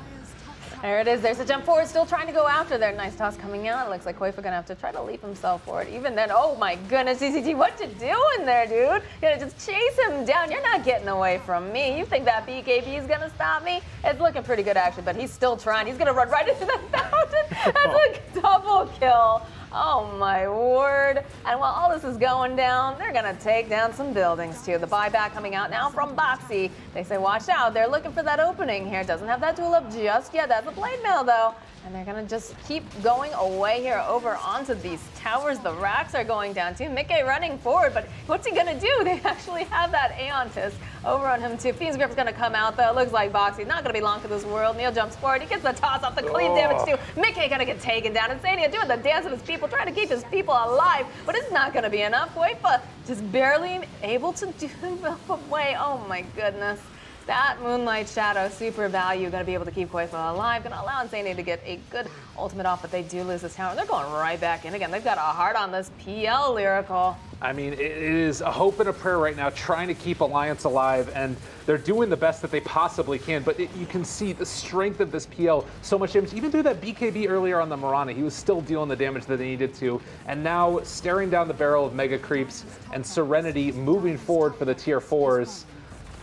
There it is. There's a jump forward. Still trying to go after there. Nice toss coming out. It looks like Koifa going to have to try to leap himself forward. Even then, oh my goodness, CCT, what you doing there, dude? You're going to just chase him down. You're not getting away from me. You think that BKB is going to stop me? It's looking pretty good, actually, but he's still trying. He's going to run right into the fountain. That's a double kill. Oh my word. And while all this is going down, they're going to take down some buildings too. The buyback coming out now from Boxy. They say, watch out. They're looking for that opening here. Doesn't have that tool up just yet. That's a blade mail though. And they're going to just keep going away here over onto these towers. The racks are going down too. Mickey running forward, but what's he going to do? They actually have that Aeontis over on him too. Phoenix Griff's going to come out though. Looks like Boxy not going to be long for this world. Neil jumps forward. He gets the toss off the clean damage too. Mickey going to get taken down. Insania doing the dance of his people, trying to keep his people alive, but it's not going to be enough. Koifa just barely able to do away. Oh my goodness. That Moonlight Shadow super value going to be able to keep Koifa alive, going to allow Insania to get a good ultimate off, but they do lose this tower. They're going right back in again. They've got a heart on this PL, Lyrical. I mean, it is a hope and a prayer right now, trying to keep Alliance alive, and they're doing the best that they possibly can, but you can see the strength of this PL, so much damage. Even through that BKB earlier on the Mirana, he was still dealing the damage that they needed to, and now staring down the barrel of Mega Creeps and Serenity moving forward for the tier 4s.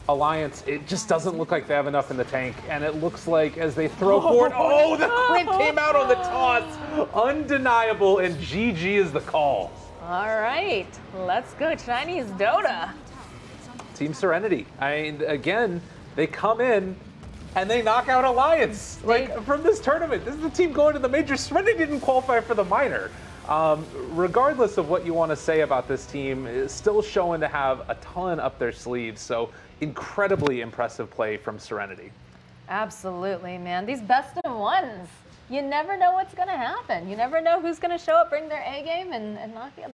Alliance, it just doesn't look like they have enough in the tank, and it looks like as they throw forward, oh, the crit came out on the toss. Undeniable, and GG is the call. All right, let's go Chinese DotA. Team Serenity. I mean, again, they come in and they knock out Alliance. Like, from this tournament, this is the team going to the major. Serenity didn't qualify for the minor. Regardless of what you want to say about this team, it's still showing to have a ton up their sleeves. So incredibly impressive play from Serenity. Absolutely, man. These best of ones. You never know what's going to happen. You never know who's going to show up, bring their A game, and knock the other